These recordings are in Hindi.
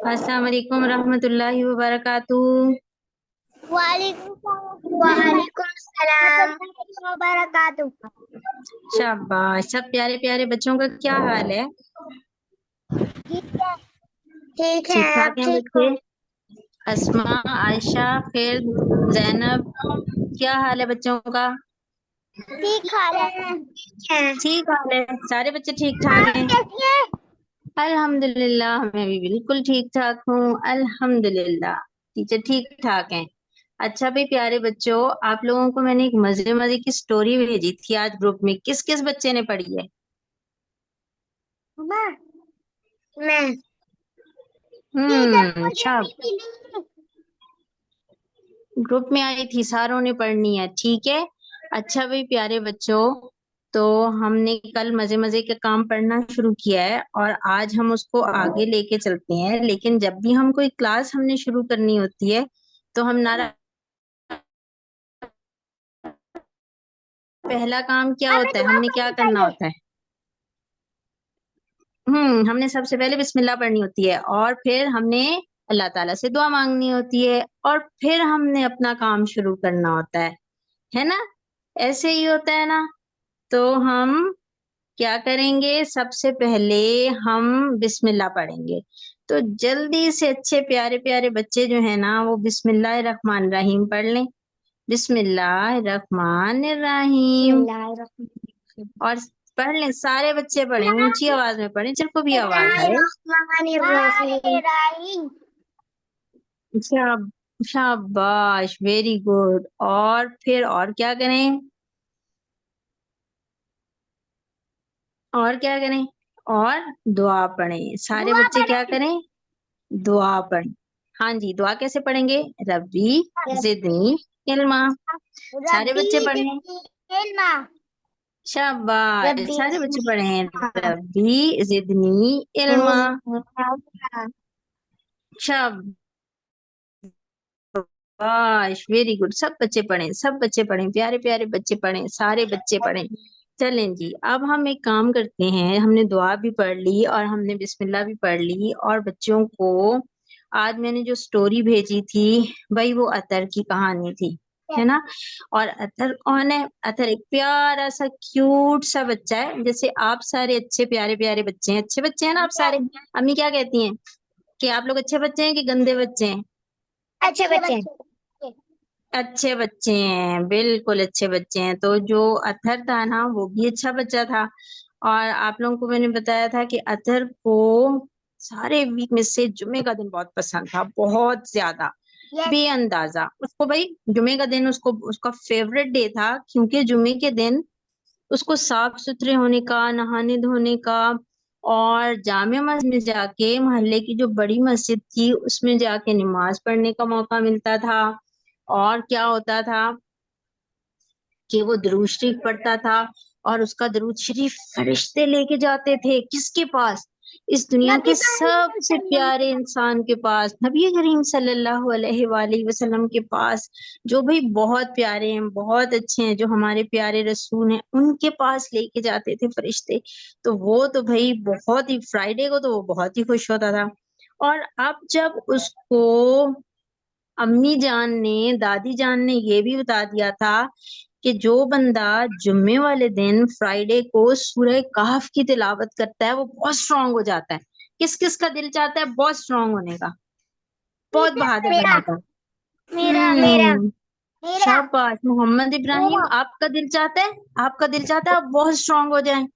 अस्सलाम वालेकुम रहमतुल्लाहि व बरकातुहू। वालेकुम सलाम वबरकातुह। शाबाश, सब प्यारे प्यारे बच्चों का क्या हाल है? ठीक है, ठीक आप ठाक हैं ठीक हो? बच्चे? अस्मा, आयशा, फिर जैनब, क्या हाल है बच्चों का? ठीक हाल है। ठीक हाल है, सारे बच्चे ठीक ठाक आप हैं। कैसी हैं? अल्हम्दुलिल्लाह, मैं भी बिल्कुल ठीक ठाक हूँ। अल्हम्दुलिल्लाह, टीचर ठीक ठाक हैं। अच्छा भाई प्यारे बच्चों, आप लोगों को मैंने एक मजे मजे की स्टोरी भेजी थी आज ग्रुप में। किस किस बच्चे ने पढ़ी है? मैं टीचर मुझे अच्छा, भी मिली। ग्रुप में आई थी, सारों ने पढ़नी है, ठीक है। अच्छा भाई प्यारे बच्चों, तो हमने कल मजे मजे का काम पढ़ना शुरू किया है और आज हम उसको आगे लेके चलते हैं। लेकिन जब भी हम कोई क्लास हमने शुरू करनी होती है तो हम नारा पहला काम क्या हमें होता है, दुआ हमने क्या करनी करना चाहिए। होता है? हमने सबसे पहले बिस्मिल्लाह पढ़नी होती है और फिर हमने अल्लाह ताला से दुआ मांगनी होती है और फिर हमने अपना काम शुरू करना होता है ना? ऐसे ही होता है ना? तो हम क्या करेंगे, सबसे पहले हम बिस्मिल्लाह पढ़ेंगे। तो जल्दी से अच्छे प्यारे प्यारे बच्चे जो है ना, वो बिस्मिल्लाह रहमान रहीम पढ़ लें। बिस्मिल्लाह रहमान रहीम। और पढ़ लें, सारे बच्चे पढ़ें, ऊंची आवाज में पढ़ें, जिनको भी आवाज आए। शाबाश, वेरी गुड। और फिर और क्या करें? और क्या करें? और दुआ पढ़ें। सारे दुआ बच्चे क्या पढ़ें। करें? दुआ पढ़ें। हाँ जी, दुआ कैसे पढ़ेंगे? रब्बी जिदनी इल्मा। सारे रब्बी बच्चे पढ़ें। जिदनी इल्मा। शाबाश, रब्बी सारे बच्चे जिदनी पढ़ें। इल्मा। रब्बी जिदनी इल्मा। शाबाश, वेरी गुड। सब बच्चे पढ़ें, सब बच्चे पढ़ें, प्यारे प्यारे बच्चे पढ़ें, सारे बच्चे पढ़ें। चलें जी, अब हम एक काम करते हैं। हमने दुआ भी पढ़ ली और हमने बिस्मिल्लाह भी पढ़ ली और बच्चों को आज मैंने जो स्टोरी भेजी थी भाई, वो अतर की कहानी थी, है ना? और अतर कौन है? अतर एक प्यारा सा क्यूट सा बच्चा है। जैसे आप सारे अच्छे प्यारे प्यारे बच्चे हैं, अच्छे बच्चे हैं ना आप सारे? अम्मी क्या कहती हैं कि आप लोग अच्छे बच्चे हैं कि गंदे बच्चे हैं? अच्छे बच्चे। अच्छे बच्चे हैं, बिल्कुल अच्छे बच्चे हैं। तो जो अथर था ना, वो भी अच्छा बच्चा था। और आप लोगों को मैंने बताया था कि अथर को सारे वीक में से जुमे का दिन बहुत पसंद था, बहुत ज्यादा, बेअंदाजा। उसको भाई जुमे का दिन उसको उसका फेवरेट डे था, क्योंकि जुमे के दिन उसको साफ सुथरे होने का, नहाने धोने का और जामिया मस्जिद में जाके, मोहल्ले की जो बड़ी मस्जिद थी उसमें जाके नमाज पढ़ने का मौका मिलता था। और क्या होता था कि वो दुरूद शरीफ पढ़ता था और उसका दुरूद शरीफ फरिश्ते लेके जाते थे किसके पास? इस दुनिया नबी के करीम सबसे सल्लल्लाहु प्यारे इंसान के पास, नबी करीम सल्लल्लाहु अलैहि वसल्लम के पास, जो भाई बहुत प्यारे हैं, बहुत अच्छे हैं, जो हमारे प्यारे रसूल हैं, उनके पास लेके जाते थे फरिश्ते। तो वो तो भाई बहुत ही, फ्राइडे को तो वो बहुत ही खुश होता था। और अब जब उसको अम्मी जान ने, दादी जान ने ये भी बता दिया था कि जो बंदा जुम्मे वाले दिन, फ्राइडे को सूरह कहफ की तिलावत करता है, वो बहुत स्ट्रांग हो जाता है। किस किस का दिल चाहता है बहुत स्ट्रांग होने का, बहुत बहादुर मेरा बनने का? मेरा मेरा हम्म मेरा शाबाश मोहम्मद इब्राहिम, मेरा आपका दिल चाहता है, आपका दिल चाहता है आप बहुत स्ट्रांग हो जाएं,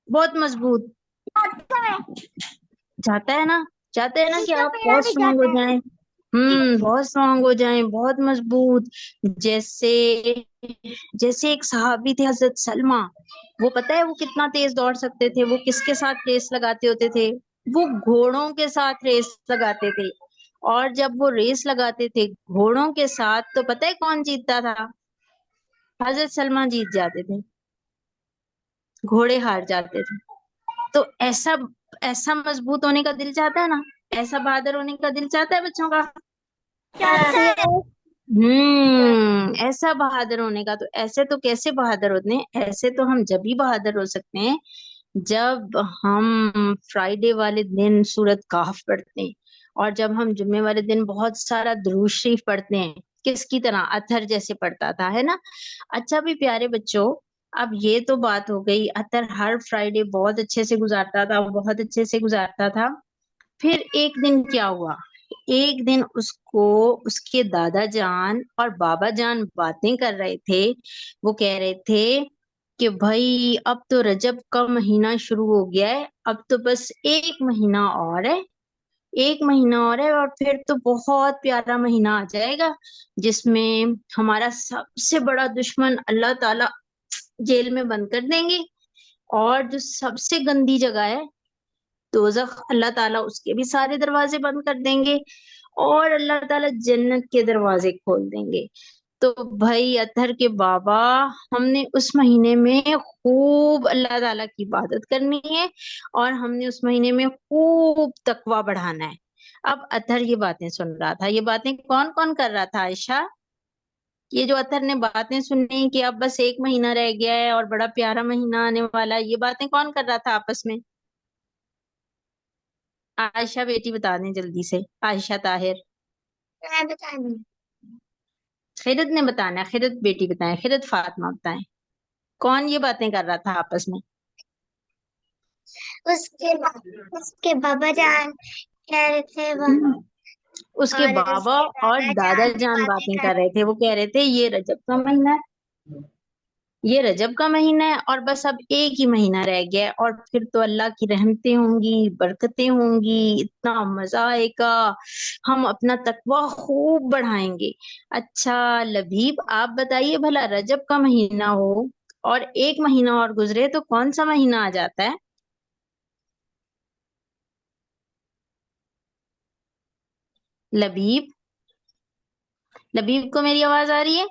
बहुत मजबूत। चाहता है ना? चाहते हैं ना कि टीचर आप मेरा बहुत भी स्ट्रांग हो जाता है। जाएं। बहुत स्ट्रांग हो जाएं, बहुत मजबूत। जैसे जैसे एक सहाबी थे हजरत सलमा। वो पता है वो कितना तेज दौड़ सकते थे? वो किसके साथ रेस लगाते होते थे? वो घोड़ों के साथ रेस लगाते थे। और जब वो रेस लगाते थे घोड़ों के साथ, तो पता है कौन जीतता था? हजरत सलमा जीत जाते थे, घोड़े हार जाते थे। तो ऐसा ऐसा मजबूत होने का दिल चाहता है ना? ऐसा बहादुर होने का दिल चाहता है बच्चों का? चाहता है। ऐसा बहादुर होने का। तो ऐसे तो कैसे बहादुर होते हैं? ऐसे तो हम जब भी बहादुर हो सकते हैं जब हम फ्राइडे वाले दिन सूरत कहफ पढ़ते हैं। और जब हम जुम्मे वाले दिन बहुत सारा दुरूद शरीफ पढ़ते हैं, किसकी तरह, अतहर जैसे पढ़ता था, है ना। अच्छा भी प्यारे बच्चों, अब ये तो बात हो गई, अतहर हर फ्राइडे बहुत अच्छे से गुजारता था, बहुत अच्छे से गुजारता था। फिर एक दिन क्या हुआ, एक दिन उसको उसके दादा जान और बाबा जान बातें कर रहे थे। वो कह रहे थे कि भाई अब तो रजब का महीना शुरू हो गया है, अब तो बस एक महीना और है, एक महीना और है और फिर तो बहुत प्यारा महीना आ जाएगा, जिसमें हमारा सबसे बड़ा दुश्मन अल्लाह ताला जेल में बंद कर देंगे, और जो सबसे गंदी जगह है दोज़ख, अल्लाह ताला उसके भी सारे दरवाजे बंद कर देंगे, और अल्लाह ताला जन्नत के दरवाजे खोल देंगे। तो भाई अतहर के बाबा, हमने उस महीने में खूब अल्लाह ताला की इबादत करनी है, और हमने उस महीने में खूब तकवा बढ़ाना है। अब अतहर ये बातें सुन रहा था, ये बातें कौन कौन कर रहा था आयशा? ये जो अतहर ने बातें सुनी कि अब बस एक महीना रह गया है और बड़ा प्यारा महीना आने वाला है, ये बातें कौन कर रहा था आपस में? आयशा बेटी बता दें जल्दी से, आयशा ताहिर। मैं बता दूं। खिरत ने बताना है, खिरत बेटी बताएं, खिरत फातिमा बताएं, कौन ये बातें कर रहा था आपस में? उसके बाबा जान कह रहे थे वो, उसके और बाबा उसके और दादा दादा जान भी जान बातें बातें कर कर रहे थे, वो कह रहे थे ये रजब का महीना है, ये रजब का महीना है और बस अब एक ही महीना रह गया है, और फिर तो अल्लाह की रहमतें होंगी, बरकतें होंगी, इतना मजा आएगा, हम अपना तकवा खूब बढ़ाएंगे। अच्छा लबीब, आप बताइए भला, रजब का महीना हो और एक महीना और गुजरे तो कौन सा महीना आ जाता है? लबीब, लबीब को मेरी आवाज आ रही है?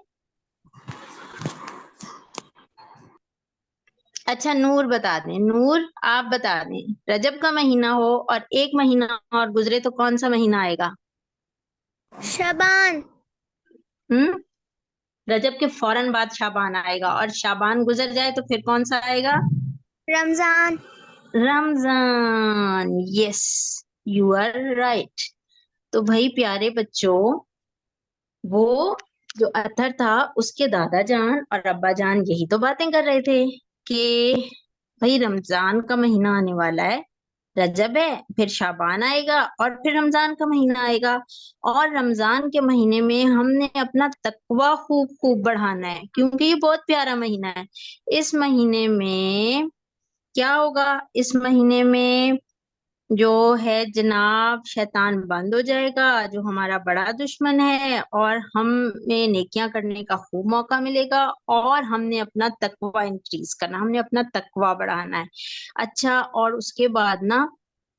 अच्छा नूर बता दें, नूर आप बता दें, रजब का महीना हो और एक महीना और गुजरे तो कौन सा महीना आएगा? शबान। हम्म, रजब के फौरन बाद शाबान आएगा, और शाबान गुजर जाए तो फिर कौन सा आएगा? Ramzan. Ramzan, yes, you are right. तो भाई प्यारे बच्चों, वो जो अत्थर था उसके दादा जान और अब्बा जान यही तो बातें कर रहे थे कि भाई रमजान का महीना आने वाला है, रजब है, फिर शाबान आएगा और फिर रमजान का महीना आएगा, और रमजान के महीने में हमने अपना तकवा खूब खूब बढ़ाना है, क्योंकि ये बहुत प्यारा महीना है। इस महीने में क्या होगा, इस महीने में जो है जनाब, शैतान बंद हो जाएगा, जो हमारा बड़ा दुश्मन है, और हमें नेकियां करने का खूब मौका मिलेगा, और हमने अपना तकवा इंक्रीज करना, हमने अपना तकवा बढ़ाना है। अच्छा, और उसके बाद ना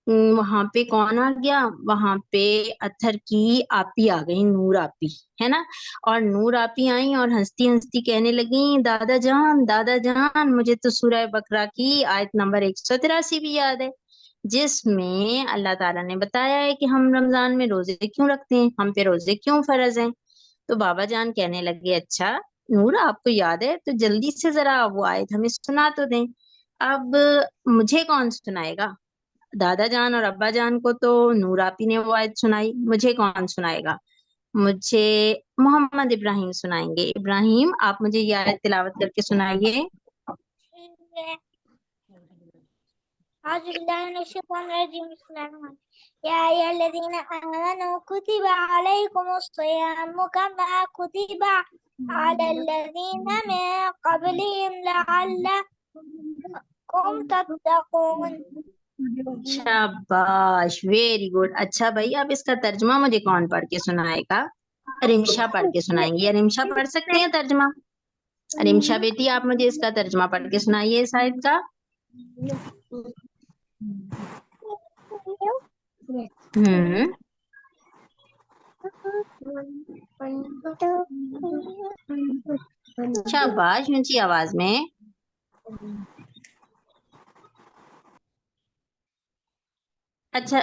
वहां पे कौन आ गया, वहां पे अत्थर की आपी आ गई, नूर आपी, है ना। और नूर आपी आई और हंसती हंसती कहने लगी, दादा जान, दादा जान, मुझे तो सूरह बकरा की आयत नंबर 183 भी याद है, जिसमें अल्लाह ताला ने बताया है कि हम रमजान में रोजे क्यों रखते हैं, हम पे रोजे क्यों फर्ज हैं। तो बाबा जान कहने लगे, अच्छा नूर आपको याद है, तो जल्दी से जरा वो आयत हमें सुना तो दें। अब मुझे कौन सुनाएगा? दादा जान और अब्बा जान को तो नूर आपी ने वो आयत सुनाई, मुझे कौन सुनाएगा? मुझे मोहम्मद इब्राहिम सुनाएंगे। इब्राहिम, आप मुझे ये आयत तिलावत करके सुनाइए। या अय्युहल्लज़ीना आमनू कुतिबा अलैकुमुस्सियामु कमा कुतिबा अलल्लज़ीना मिन क़ब्लिहिम लअल्लकुम तत्तक़ून। शाबाश, वेरी गुड। अच्छा भाई, अब इसका तर्जुमा मुझे कौन पढ़ के सुनाएगा? रिमशा पढ़ के सुनाएंगी। रिमशा पढ़ सकती हैं तर्जुमा? रिमशा बेटी, आप मुझे इसका तर्जुमा पढ़ के सुनाइए इस आयत का। हम्म, शाबाश, ऊंची आवाज में। अच्छा,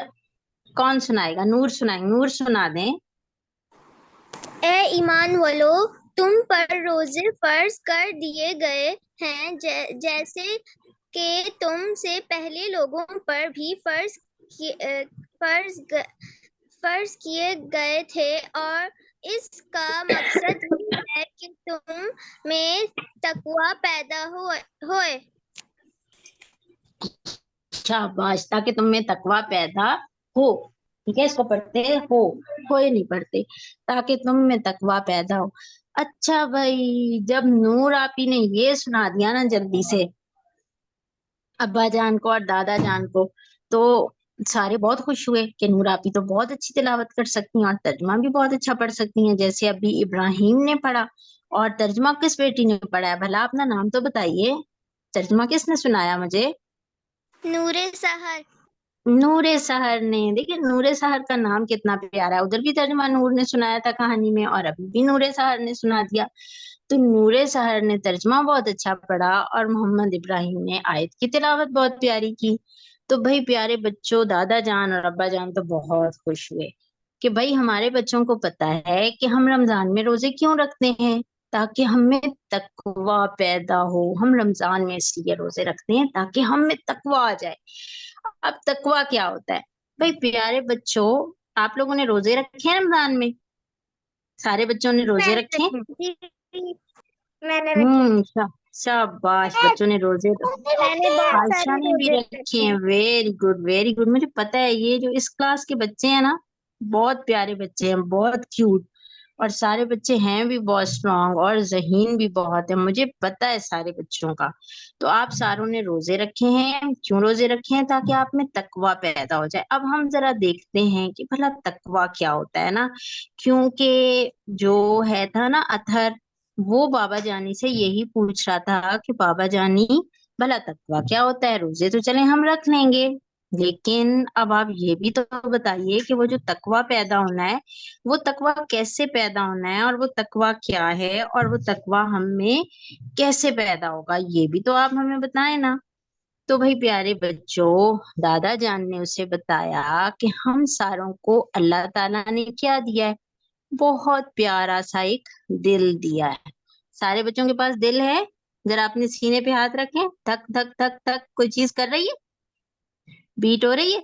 कौन सुनाएगा? नूर सुनाएंगे, नूर सुना दें। ए ईमान वालो, तुम पर रोजे फर्ज कर दिए गए हैं, जैसे कि तुम से पहले लोगों पर भी फर्ज फर्ज किए गए थे और इसका मकसद ये है कि तुम में तकवा पैदा होए। शाबाश, ताकि तुम में तकवा पैदा हो। ठीक है, इसको पढ़ते हैं हो ही नहीं पढ़ते, ताकि तुम में तकवा पैदा हो। अच्छा भाई, जब नूर आपी ने ये सुना दिया ना जल्दी से अब्बा जान को और दादा जान को, तो सारे बहुत खुश हुए कि नूर आपी तो बहुत अच्छी तिलावत कर सकती हैं और तर्जुमा भी बहुत अच्छा पढ़ सकती हैं, जैसे अभी इब्राहिम ने पढ़ा। और तर्जुमा किस बेटी ने पढ़ा है भला? अपना नाम तो बताइए। तर्जुमा किसने सुनाया मुझे? नूरे सहर। नूरे सहर ने। देखिए नूरे सहर का नाम कितना प्यारा है। उधर भी तर्जुमा नूर ने सुनाया था कहानी में, और अभी भी नूरे सहर ने सुना दिया। तो नूरे सहर ने तर्जुमा बहुत अच्छा पढ़ा और मोहम्मद इब्राहिम ने आयत की तिलावत बहुत प्यारी की। तो भाई प्यारे बच्चों, दादा जान और अब्बा जान तो बहुत खुश हुए कि भाई हमारे बच्चों को पता है कि हम रमजान में रोजे क्यों रखते हैं, ताकि हमें तकवा पैदा हो। हम रमजान में इसलिए रोजे रखते हैं ताकि हम में तकवा आ जाए। अब तकवा क्या होता है? भाई प्यारे बच्चों, आप लोगों ने रोजे रखे हैं रमजान में? सारे बच्चों ने रोजे मैंने रखे हैं? रखी। जी, मैंने रखी। शाबाश, बच्चों ने रोजे। मैंने बहुत आयशा सारे ने भी रोजे रखे रखे हैं। हैं। Very good very good. मुझे पता है ये जो इस क्लास के बच्चे हैं ना, बहुत प्यारे बच्चे हैं, बहुत क्यूट। और सारे बच्चे हैं भी बहुत स्ट्रांग और जहीन भी बहुत है, मुझे पता है सारे बच्चों का। तो आप सारों ने रोजे रखे हैं। क्यों रोजे रखे हैं? ताकि आप में तकवा पैदा हो जाए। अब हम जरा देखते हैं कि भला तकवा क्या होता है ना, क्योंकि जो है था ना अथर, वो बाबा जानी से यही पूछ रहा था कि बाबा जानी भला तकवा क्या होता है। रोजे तो चले हम रख लेंगे, लेकिन अब आप ये भी तो बताइए कि वो जो तकवा पैदा होना है, वो तकवा कैसे पैदा होना है, और वो तकवा क्या है, और वो तकवा हम में कैसे पैदा होगा, ये भी तो आप हमें बताएं ना। तो भाई प्यारे बच्चों, दादा जान ने उसे बताया कि हम सारों को अल्लाह ताला ने क्या दिया है? बहुत प्यारा सा एक दिल दिया है। सारे बच्चों के पास दिल है? जरा अपने सीने पे हाथ रखें। धक धक धक धक कोई चीज कर रही है? बीट हो रही है?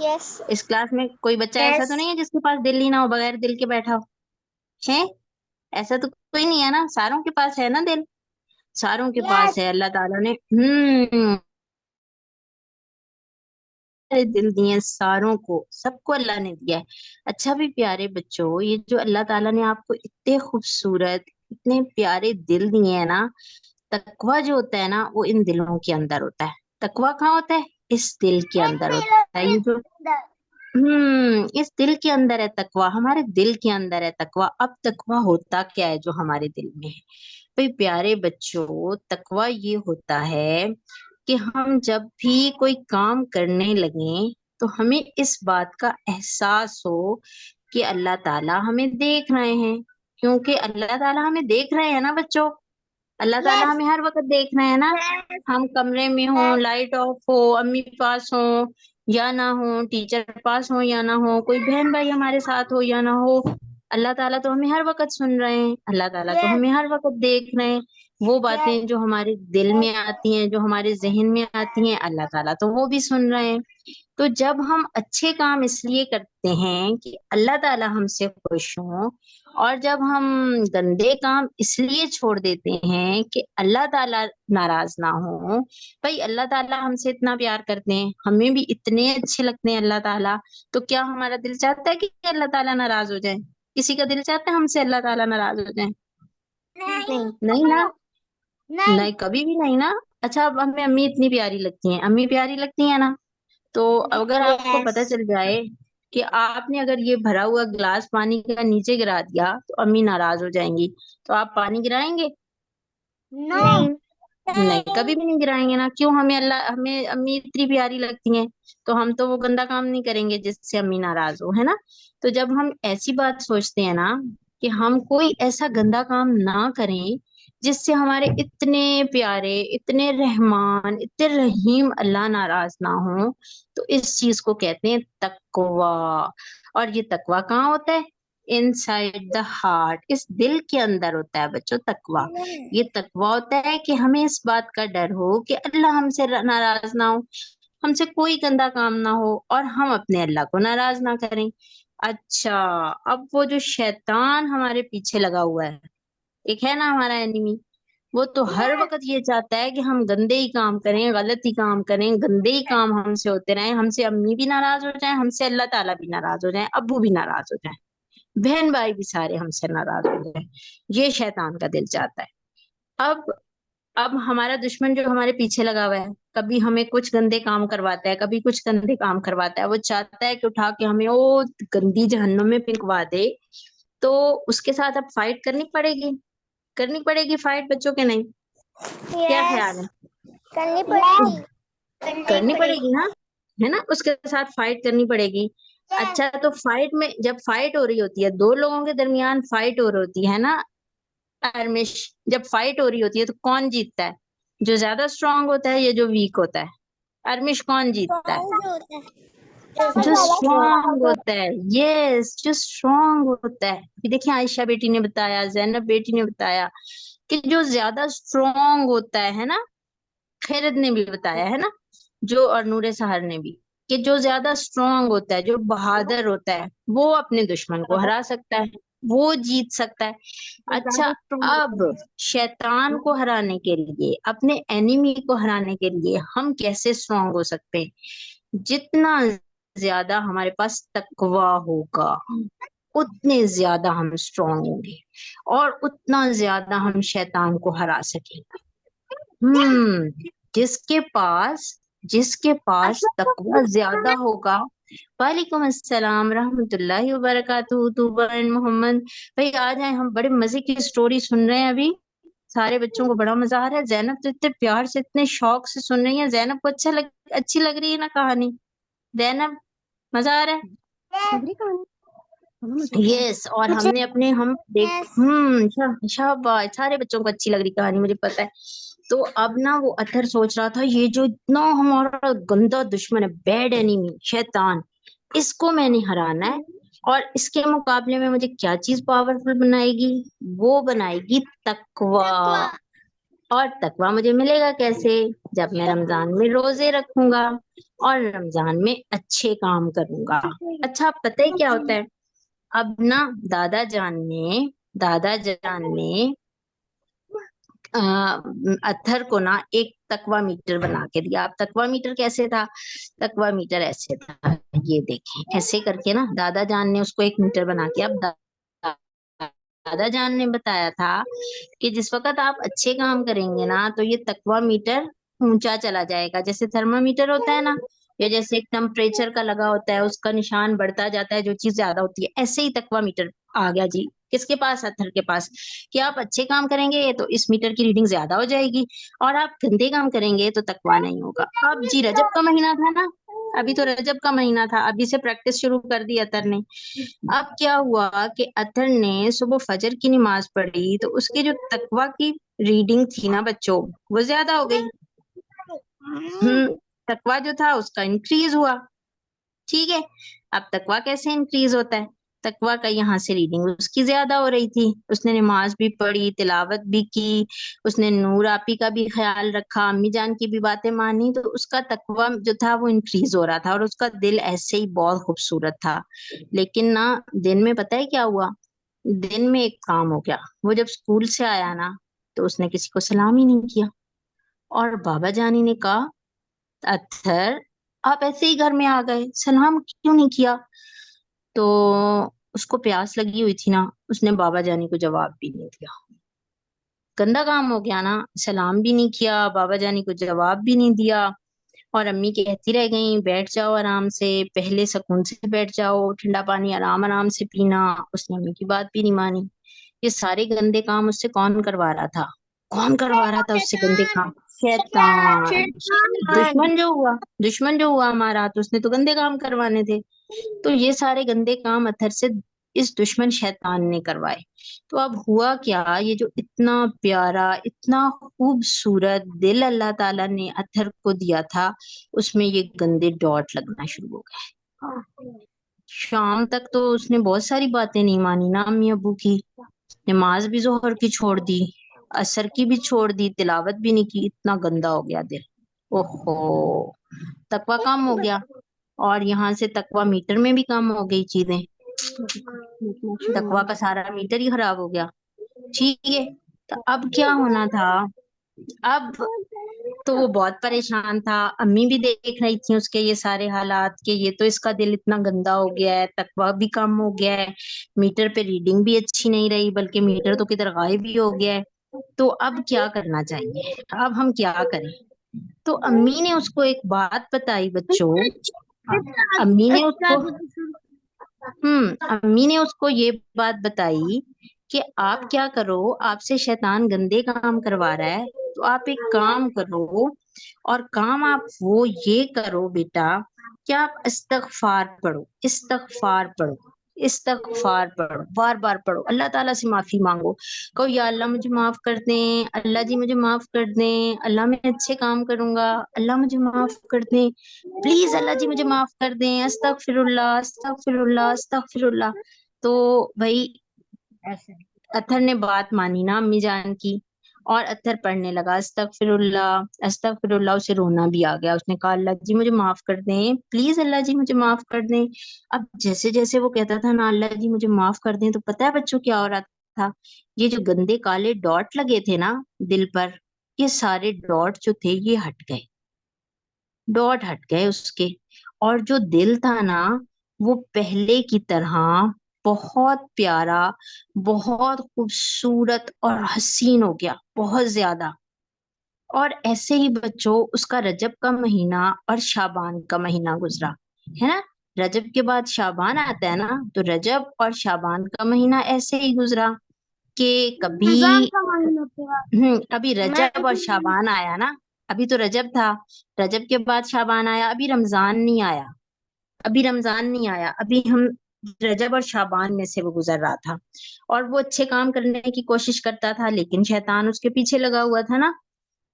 यस। इस क्लास में कोई बच्चा ऐसा तो यस। नहीं है जिसके पास दिल ही ना हो, बगैर दिल के बैठा हो? है? ऐसा तो कोई नहीं है ना? सारों के पास है ना दिल? सारों के पास यस। है। अल्लाह ताला ने सारे दिल दिए हैं सारों को, सबको अल्लाह ने दिया है। अच्छा भी प्यारे बच्चों, ये जो अल्लाह ताला ने आपको इतने खूबसूरत इतने प्यारे दिल दिए हैं ना, तकवा जो होता है ना वो इन दिलों के अंदर होता है। तकवा कहाँ होता है? इस दिल के इन अंदर दिलों होता है। के ये जो अंदर। इस दिल के अंदर है तकवा, हमारे दिल के अंदर है तकवा। अब तकवा होता क्या है जो हमारे दिल में है? भाई प्यारे बच्चों, तकवा ये होता है कि हम जब भी कोई काम करने लगे तो हमें इस बात का एहसास हो कि अल्लाह ताला हमें देख रहे हैं। क्योंकि अल्लाह ताला हमें देख रहे हैं ना बच्चों, अल्लाह ताला यस। हमें हर वक्त देख रहे हैं ना। यस। हम कमरे में हो, लाइट ऑफ हो, अम्मी पास हो या ना हो, टीचर पास हो या ना हो, कोई बहन भाई हमारे साथ हो या ना हो, अल्लाह ताला तो हमें हर वक्त सुन रहे हैं, अल्लाह ताला तो यस। हमें हर वक्त देख रहे हैं। वो बातें जो हमारे दिल में आती हैं, जो हमारे जहन में आती हैं, अल्लाह ताला तो वो भी सुन रहे हैं। तो जब हम अच्छे काम इसलिए करते हैं कि अल्लाह ताला हमसे खुश हो, और जब हम गंदे काम इसलिए छोड़ देते हैं कि अल्लाह ताला नाराज ना हो। भाई अल्लाह ताला हमसे इतना प्यार करते हैं, हमें भी इतने अच्छे लगते हैं अल्लाह ताला, तो क्या हमारा दिल चाहता है कि अल्लाह ताला नाराज हो जाए? किसी का दिल चाहता है हमसे अल्लाह ताला नाराज हो जाए? नहीं। नहीं ना। नहीं। नहीं, कभी भी नहीं ना। अच्छा, अब हमें अम्मी इतनी प्यारी लगती हैं, अम्मी प्यारी लगती है ना? तो अगर आपको यस। पता चल जाए कि आपने अगर ये भरा हुआ गिलास पानी का नीचे गिरा दिया तो अम्मी नाराज हो जाएंगी, तो आप पानी गिराएंगे? नो। नहीं, कभी भी नहीं गिराएंगे ना। क्यों? हमें अम्मी इतनी प्यारी लगती हैं, तो हम तो वो गंदा काम नहीं करेंगे जिससे अम्मी नाराज हो, है ना? तो जब हम ऐसी बात सोचते हैं ना कि हम कोई ऐसा गंदा काम ना करें जिससे हमारे इतने प्यारे इतने रहमान इतने रहीम अल्लाह नाराज ना हो, तो इस चीज को कहते हैं तकवा। और ये तकवा कहाँ होता है? इनसाइड द हार्ट, इस दिल के अंदर होता है बच्चों तकवा। ये तकवा होता है कि हमें इस बात का डर हो कि अल्लाह हमसे नाराज ना हो। हमसे कोई गंदा काम ना हो और हम अपने अल्लाह को नाराज ना करें। अच्छा, अब वो जो शैतान हमारे पीछे लगा हुआ है, एक है ना हमारा एनिमी, वो तो हर वक्त ये चाहता है कि हम गंदे ही काम करें, गलत ही काम करें, गंदे ही काम हमसे होते रहें, हमसे अम्मी भी नाराज हो जाए, हमसे अल्लाह ताला भी नाराज हो जाए, अब्बू भी नाराज हो जाए, बहन भाई भी सारे हमसे नाराज हो जाए। ये शैतान का दिल चाहता है। अब अब हमारा दुश्मन जो हमारे पीछे लगा हुआ है, कभी हमें कुछ गंदे काम करवाता है, कभी कुछ गंदे काम करवाता है, वो चाहता है कि उठा के हमें वो गंदी जहन्नुम में फिंकवा दे। तो उसके साथ अब फाइट करनी पड़ेगी फाइट बच्चों के, नहीं? क्या ख्याल यस, है? करनी पड़ेगी, करनी करनी पड़ेगी। पड़ेगी ना, है ना, उसके साथ फाइट करनी पड़ेगी। अच्छा, तो फाइट में जब फाइट हो रही होती है, दो लोगों के दरमियान फाइट हो रही होती है ना हरमिश, जब फाइट हो रही होती है तो कौन जीतता है? जो ज्यादा स्ट्रांग होता है या जो वीक होता है? हरमिश, कौन जीतता है? स्ट्रॉन्ग जो होता है, जो ज्यादा स्ट्रांग स्ट्रॉन्ग। होता है, यस, जो स्ट्रांग होता है। अभी देखिए, आयशा बेटी ने बताया, जैनब बेटी ने बताया कि जो ज्यादा स्ट्रांग होता है ना, खैरत ने भी बताया है ना, जो, और नूरे सहर ने भी, कि जो ज्यादा स्ट्रांग होता है, जो बहादुर होता है, वो अपने दुश्मन को हरा सकता है, वो जीत सकता है। अच्छा, अब शैतान को हराने के लिए, अपने एनिमी को हराने के लिए हम कैसे स्ट्रांग हो सकते हैं? जितना ज्यादा हमारे पास तकवा होगा, उतने ज्यादा हम स्ट्रांग होंगे और उतना ज्यादा हम शैतान को हरा सकेंगे। जिसके पास जिसके पास तकवा ज्यादा होगा। वालेकुम अस्सलाम रहमतुल्लाहि व बरकातुहू। तुबन मोहम्मद भाई, आ जाए, हम बड़े मजे की स्टोरी सुन रहे हैं अभी। सारे बच्चों को बड़ा मजा आ रहा है। जैनब तो इतने प्यार से, इतने शौक से सुन रही है। जैनब को अच्छी लग रही है ना कहानी? जैनब, मजा आ रहा है? यस, और मुझे हमने अपने हम देख यस, शाबाश, सारे बच्चों को अच्छी लग रही कहानी, मुझे पता है। तो अब ना वो अथर सोच रहा था, ये जो इतना हमारा गंदा दुश्मन है, बैड एनिमी, शैतान, इसको मैंने हराना है। और इसके मुकाबले में मुझे क्या चीज पावरफुल बनाएगी? वो बनाएगी तकवा। तकवा। और तकवा मुझे मिलेगा कैसे? जब मैं रमजान में रोजे रखूंगा और रमजान में अच्छे काम करूंगा। अच्छा, पता है क्या होता है? अब ना दादा जान ने अ, अत्थर को ना एक तकवा मीटर बना के दिया। अब तकवा मीटर कैसे था? तकवा मीटर ऐसे था, ये देखें, ऐसे करके ना दादा जान ने उसको एक मीटर बना के, अब दादा जान ने बताया था कि जिस वक्त आप अच्छे काम करेंगे ना, तो ये तकवा मीटर ऊंचा चला जाएगा। जैसे थर्मामीटर होता है ना, या जैसे एक टेम्परेचर का लगा होता है, उसका निशान बढ़ता जाता है जो चीज ज्यादा होती है, ऐसे ही तकवा मीटर आ गया जी। किसके पास? अत्थर के पास। कि आप अच्छे काम करेंगे तो इस मीटर की रीडिंग ज्यादा हो जाएगी, और आप गंदे काम करेंगे तो तकवा नहीं होगा। अब जी, रजब का महीना था ना, अभी तो रजब का महीना था, अभी से प्रैक्टिस शुरू कर दी अतर ने। अब क्या हुआ कि अतर ने सुबह फजर की नमाज पढ़ी, तो उसकी जो तकवा की रीडिंग थी ना बच्चों, वो ज्यादा हो गई। तकवा जो था उसका इंक्रीज हुआ। ठीक है, अब तकवा कैसे इंक्रीज होता है? तकवा का यहाँ से रीडिंग उसकी ज्यादा हो रही थी, उसने नमाज भी पढ़ी, तिलावत भी की, उसने नूर आपी का भी ख्याल रखा, अम्मी जान की भी बातें मानी, तो उसका तकवा जो था वो इंक्रीज हो रहा था, और उसका दिल ऐसे ही बहुत खूबसूरत था। लेकिन ना, दिन में पता है क्या हुआ? दिन में एक काम हो गया। वो जब स्कूल से आया ना, तो उसने किसी को सलाम ही नहीं किया। और बाबा जानी ने कहा, अत्थर, आप ऐसे ही घर में आ गए, सलाम क्यों नहीं किया? तो उसको प्यास लगी हुई थी ना, उसने बाबा जानी को जवाब भी नहीं दिया। गंदा काम हो गया ना, सलाम भी नहीं किया, बाबा जानी को जवाब भी नहीं दिया। और अम्मी कहती रह गई, बैठ जाओ आराम से, पहले सुकून से बैठ जाओ, ठंडा पानी आराम आराम से पीना। उसने अम्मी की बात भी नहीं मानी। ये सारे गंदे काम उससे कौन करवा रहा था? कौन करवा रहा था उससे गंदे शैतान, काम? शैतान। शैतान। दुश्मन जो हुआ हमारा, तो उसने तो गंदे काम करवाने थे। तो ये सारे गंदे काम अथर से इस दुश्मन शैतान ने करवाए। तो अब हुआ क्या, ये जो इतना प्यारा, इतना खूबसूरत दिल अल्लाह ताला ने अथर को दिया था, उसमें ये गंदे डॉट लगना शुरू हो गए। शाम तक तो उसने बहुत सारी बातें नहीं मानी ना अम्मी अबू की। नमाज भी जोहर की छोड़ दी, असर की भी छोड़ दी, तिलावत भी नहीं की, इतना गंदा हो गया दिल। ओहो। तकवा कम हो गया, और यहाँ से तकवा मीटर में भी कम हो गई चीजें, तकवा का सारा मीटर ही खराब हो गया। ठीक है, तो अब क्या होना था, अब तो वो बहुत परेशान था, अम्मी भी देख रही थी उसके ये सारे हालात के ये तो इसका दिल इतना गंदा हो गया है, तकवा भी कम हो गया है, मीटर पे रीडिंग भी अच्छी नहीं रही, बल्कि मीटर तो किधर गायब ही हो गया है। तो अब क्या करना चाहिए, अब हम क्या करें? तो अम्मी ने उसको एक बात बताई बच्चों, अम्मी ने उसको अम्मी ने उसको ये बात बताई कि आप क्या करो, आपसे शैतान गंदे काम करवा रहा है, तो आप एक काम करो, और काम आप वो ये करो बेटा कि आप इस्तगफार पढ़ो, इस्तगफार पढ़ो, इस्तगफार पढ़ो, बार बार पढ़ो, अल्लाह ताला से माफी मांगो, कहो या अल्लाह मुझे माफ कर दें, अल्लाह जी मुझे माफ कर दें, अल्लाह मैं अच्छे काम करूंगा, अल्लाह मुझे माफ कर दें, प्लीज अल्लाह जी मुझे माफ कर दें, अस्तगफिरुल्लाह अस्तगफिरुल्लाह अस्तगफिरुल्लाह। तो भाई अत्थर ने बात मानी ना अम्मी जान की, और अत्थर पढ़ने लगा अस्तगफिरुल्लाह अस्तगफिरुल्लाह, उसे रोना भी आ गया, उसने कहा अल्लाह जी मुझे माफ कर दें, प्लीज अल्लाह जी मुझे माफ कर दें। अब जैसे जैसे वो कहता था ना अल्लाह जी मुझे माफ कर दें, तो पता है बच्चों क्या हो रहा था, ये जो गंदे काले डॉट लगे थे ना दिल पर, ये सारे डॉट जो थे ये हट गए, डॉट हट गए उसके, और जो दिल था ना वो पहले की तरह बहुत प्यारा, बहुत खूबसूरत और हसीन हो गया, बहुत ज्यादा। और ऐसे ही बच्चों उसका रजब का महीना और शाबान का महीना गुजरा, है ना, रजब के बाद शाबान आता है ना, तो रजब और शाबान का महीना ऐसे ही गुजरा कि कभी अभी रजब और शाबान आया ना, अभी तो रजब था, रजब के बाद शाबान आया, अभी रमजान नहीं आया, अभी रमजान नहीं आया, अभी हम रजब और शाबान में से वो गुजर रहा था, और वो अच्छे काम करने की कोशिश करता था, लेकिन शैतान उसके पीछे लगा हुआ था ना,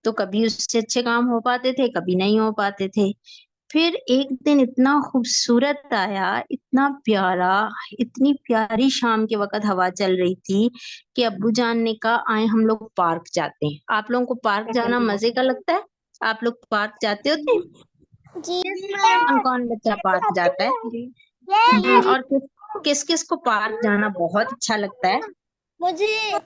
तो कभी उससे अच्छे काम हो पाते थे, कभी नहीं हो पाते थे। फिर एक दिन इतना खूबसूरत आया, इतना प्यारा, इतनी प्यारी शाम के वक्त हवा चल रही थी कि अब्बू जान ने कहा आए हम लोग पार्क जाते हैं। आप लोगों को पार्क जाना मजे का लगता है? आप लोग पार्क जाते होते? जी कौन कौन बच्चा पार्क जाता है? और किस किस को पार्क जाना बहुत अच्छा लगता है? मुझे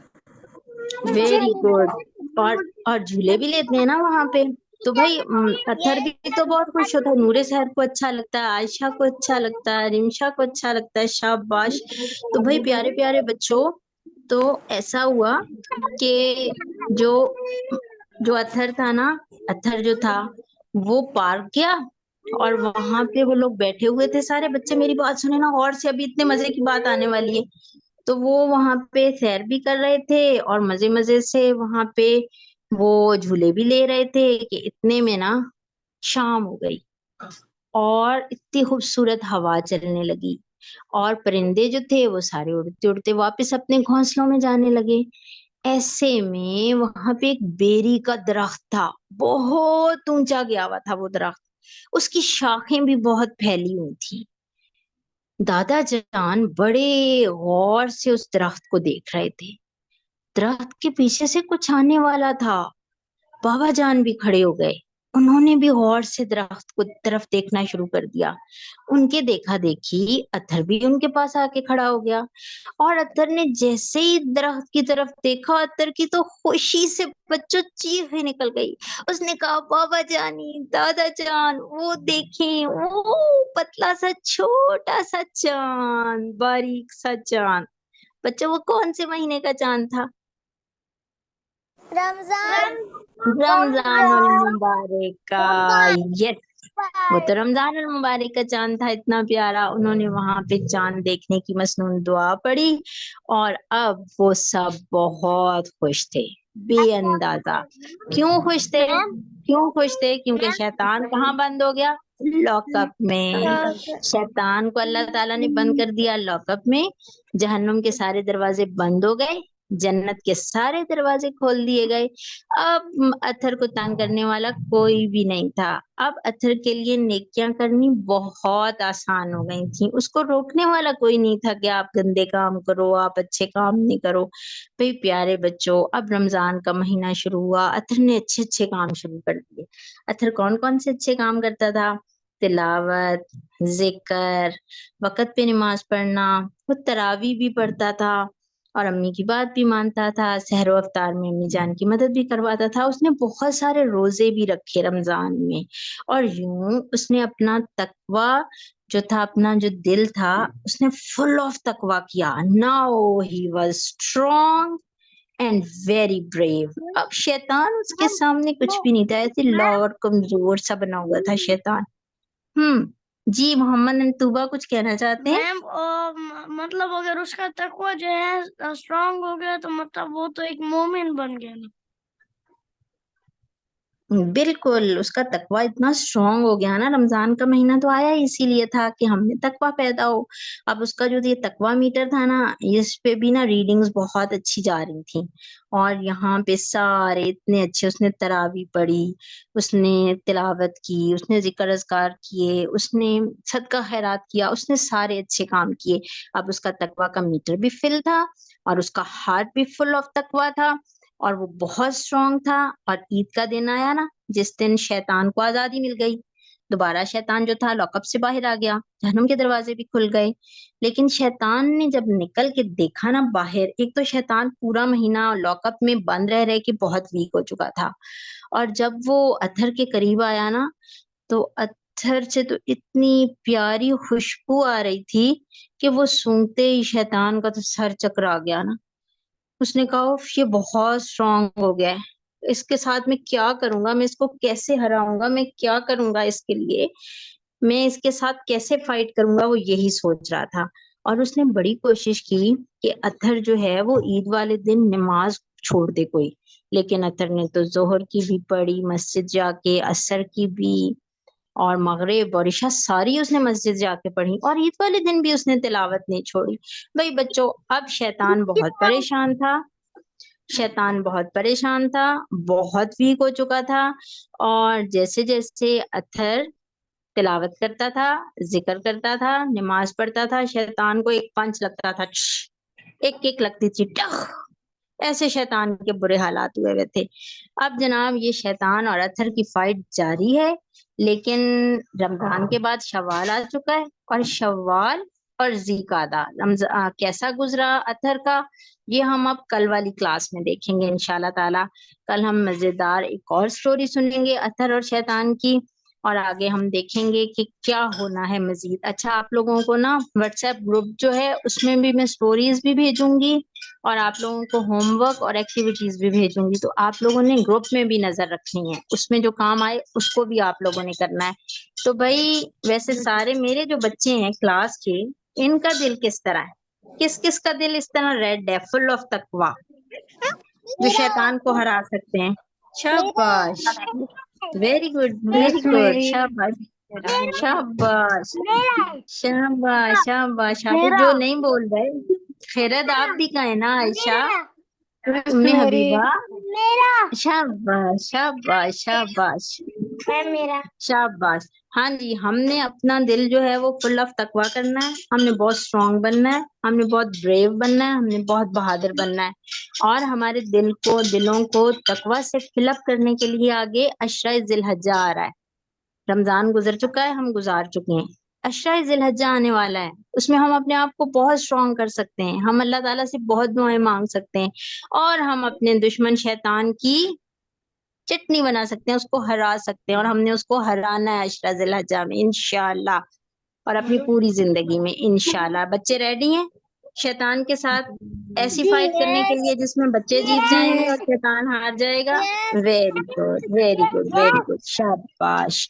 वेरी गुड। और झूले भी लेते हैं ना वहां पे, तो भाई अथर भी तो बहुत खुश होता है, नूरे शहर को अच्छा लगता है, आयशा को अच्छा लगता है, रिमशा को अच्छा लगता है, शाबाश। तो भाई प्यारे प्यारे बच्चों, तो ऐसा हुआ कि जो जो अथर था ना, अथर जो था वो पार्क गया, और वहां पे वो लोग बैठे हुए थे सारे बच्चे, मेरी बात सुने ना और से, अभी इतने मजे की बात आने वाली है। तो वो वहां पे सैर भी कर रहे थे, और मजे मजे से वहां पे वो झूले भी ले रहे थे, कि इतने में ना शाम हो गई, और इतनी खूबसूरत हवा चलने लगी, और परिंदे जो थे वो सारे उड़ते उड़ते वापस अपने घोंसलों में जाने लगे। ऐसे में वहां पे एक बेरी का दरख्त था, बहुत ऊंचा गया हुआ था वो दरख्त, उसकी शाखें भी बहुत फैली हुई थी। दादा जान बड़े गौर से उस दरख्त को देख रहे थे, दरख्त के पीछे से कुछ आने वाला था। बाबा जान भी खड़े हो गए, उन्होंने भी गौर से दरख्त को तरफ देखना शुरू कर दिया। उनके देखा देखी अत्थर भी उनके पास आके खड़ा हो गया, और अत्थर ने जैसे ही दरख्त की तरफ देखा, अत्थर की तो खुशी से बच्चों चीख ही निकल गई। उसने कहा बाबा जानी, दादा जान, वो देखें, वो पतला सा छोटा सा चांद, बारीक सा चांद। बच्चों वो कौन से महीने का चांद था? रमजान रमजानुल मुबारक का। यस, वो तो रमजानुल मुबारक का चांद था, इतना प्यारा। उन्होंने वहां पे चांद देखने की मसनून दुआ पढ़ी, और अब वो सब बहुत खुश थे, बेअंदाजा। क्यों खुश थे? क्यों खुश थे? क्योंकि शैतान कहाँ बंद हो गया? लॉकअप में। शैतान को अल्लाह ताला ने बंद कर दिया लॉकअप में, जहन्नुम के सारे दरवाजे बंद हो गए, जन्नत के सारे दरवाजे खोल दिए गए। अब अत्थर को तंग करने वाला कोई भी नहीं था। अब अत्थर के लिए नेकियां करनी बहुत आसान हो गई थी। उसको रोकने वाला कोई नहीं था कि आप गंदे काम करो, आप अच्छे काम नहीं करो। भाई प्यारे बच्चों, अब रमजान का महीना शुरू हुआ। अत्थर ने अच्छे अच्छे काम शुरू कर दिए। अत्थर कौन कौन से अच्छे काम करता था? तिलावत, जिक्र, वक़्त पे नमाज पढ़ना, वो तरावी भी पढ़ता था और अम्मी की बात भी मानता था। सहरो अफ्तार में अम्मी जान की मदद भी करवाता था। उसने बहुत सारे रोजे भी रखे रमजान में और यूं उसने अपना तकवा जो था, अपना जो दिल था, उसने फुल ऑफ तकवा किया। Now he was strong and very brave. अब शैतान उसके सामने कुछ भी नहीं था। ऐसे लाउड कमजोर सा बना हुआ था शैतान। जी मोहम्मद अनतुबा कुछ कहना चाहते हैं? मैम मतलब अगर उसका तकवा जो है स्ट्रांग हो गया तो मतलब वो तो एक मोमिन बन गया ना। बिल्कुल, उसका तकवा इतना स्ट्रांग हो गया ना। रमजान का महीना तो आया ही इसीलिए था कि हमें तकवा पैदा हो। अब उसका जो ये तकवा मीटर था ना, इस पे भी ना रीडिंग्स बहुत अच्छी जा रही थी और यहाँ पे सारे इतने अच्छे, उसने तरावी पढ़ी, उसने तिलावत की, उसने जिक्र अज़कार किए, उसने सदका खैरात किया, उसने सारे अच्छे काम किए। अब उसका तकवा का मीटर भी फिल था और उसका हार्ट भी फुल ऑफ तकवा था और वो बहुत स्ट्रांग था। और ईद का दिन आया ना, जिस दिन शैतान को आजादी मिल गई। दोबारा शैतान जो था लॉकअप से बाहर आ गया, जहन्नुम के दरवाजे भी खुल गए। लेकिन शैतान ने जब निकल के देखा ना बाहर, एक तो शैतान पूरा महीना लॉकअप में बंद रह रहे के बहुत वीक हो चुका था और जब वो अत्थर के करीब आया ना, तो अत्थर से तो इतनी प्यारी खुशबू आ रही थी कि वो सूंघते ही शैतान का तो सर चकरा गया ना। उसने कहा उफ, ये बहुत स्ट्रांग हो गया है, इसके साथ मैं क्या करूंगा, मैं इसको कैसे हराऊंगा, मैं क्या करूंगा इसके लिए, मैं इसके साथ कैसे फाइट करूंगा, वो यही सोच रहा था। और उसने बड़ी कोशिश की कि अत्थर जो है वो ईद वाले दिन नमाज छोड़ दे कोई। लेकिन अत्थर ने तो जोहर की भी पढ़ी मस्जिद जाके, असर की भी, और मगरिब और इशा सारी उसने मस्जिद जाके पढ़ी और ईद वाले दिन भी उसने तिलावत नहीं छोड़ी। भाई बच्चों, अब शैतान बहुत परेशान था। शैतान बहुत परेशान था, बहुत वीक हो चुका था और जैसे जैसे अत्थर तिलावत करता था, जिक्र करता था, नमाज पढ़ता था, शैतान को एक पंच लगता था, एक एक लगती थी टख। ऐसे शैतान के बुरे हालात हुए हुए थे। अब जनाब ये शैतान और अत्थर की फाइट जारी है। लेकिन रमजान के बाद शव्वाल आ चुका है और शव्वाल और ज़िकादा कैसा गुजरा अत्थर का, ये हम अब कल वाली क्लास में देखेंगे इंशाल्लाह ताला। कल हम मजेदार एक और स्टोरी सुनेंगे अत्थर और शैतान की और आगे हम देखेंगे कि क्या होना है मजीद। अच्छा, आप लोगों को ना व्हाट्सएप ग्रुप जो है उसमें भी मैं स्टोरीज भी भेजूंगी और आप लोगों को होमवर्क और एक्टिविटीज भी भेजूंगी, तो आप लोगों ने ग्रुप में भी नजर रखनी है, उसमें जो काम आए उसको भी आप लोगों ने करना है। तो भाई वैसे सारे मेरे जो बच्चे हैं क्लास के, इनका दिल किस तरह है? किस किस का दिल इस तरह रेड है, फुल ऑफ तकवा, जो शैतान को हरा सकते हैं? शाबाश, very good very yes good, मेरी। शाबाश शाबाश शाबाश शाबाश। हाफिज मेरा जो नहीं बोल रहे, खैरत आप भी कहे ना आयशा, यस उम्मे मेरी। हबीबा, मेरा शाबाश शाबाश शाबाश है मेरा। शाबाश। हाँ जी, हमने अपना दिल जो है वो फुल ऑफ तकवा करना है, हमने बहुत स्ट्रांग बनना है, हमने बहुत ब्रेव बनना है, हमने बहुत बहादुर बनना है और हमारे दिलों को तकवा से फिलअप करने के लिए आगे अशरा जिलहज्जा आ रहा है। रमजान गुजर चुका है, हम गुजार चुके हैं। अशरा जिलहज्जा आने वाला है, उसमें हम अपने आप को बहुत स्ट्रांग कर सकते हैं, हम अल्लाह ताला से बहुत दुआएं मांग सकते हैं और हम अपने दुश्मन शैतान की चटनी बना सकते हैं, उसको हरा सकते हैं और हमने उसको हराना है अशरा जिलहज्जा में इंशाल्लाह और अपनी पूरी जिंदगी में इंशाल्लाह। बच्चे रेडी हैं शैतान के साथ ऐसी जी फाइट करने के यस लिए जिसमें बच्चे जीत जाएंगे और यस शैतान हार जाएगा? Yes very good very good very yes. Good, शाबाश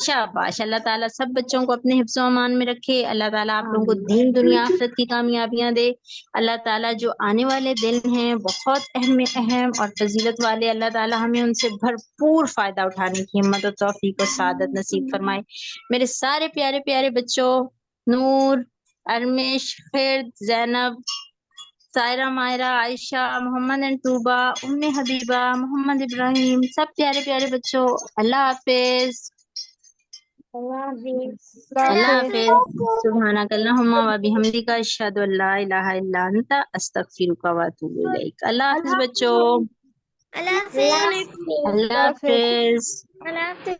शाबाश। अल्लाह ताला सब बच्चों को अपने हिफ्ज़ व अमान में रखे। अल्लाह ताला आप लोगों को दीन दुनिया आखिरत की कामयाबियां दे। अल्लाह ताला जो आने वाले दिन हैं बहुत अहम अहम और फजीलत वाले, अल्लाह ताला हमें उनसे भरपूर फायदा उठाने की हिम्मत और तौफीक और सादत नसीब फरमाए। मेरे सारे प्यारे प्यारे बच्चों, नूर, अरमिश, खिर, जैनब, सायरा, मायरा, आयशा, मोहम्मद एंड तूबा, उम्मे हबीबा, मोहम्मद इब्राहिम, सब प्यारे प्यारे बच्चों, अल्लाह हाफिज। अल्लाह हाफिज। सुब्हानकल्लाहुम्मा व बिहम्दिका अशहदु अल्ला इलाहा इल्ला अंता अस्तगफिरुका व अतूबु इलैक। अल्लाह हाफिज बच्चों। अल्लाह हाफिज। अल्लाह हाफिज। अल्लाह हाफिज।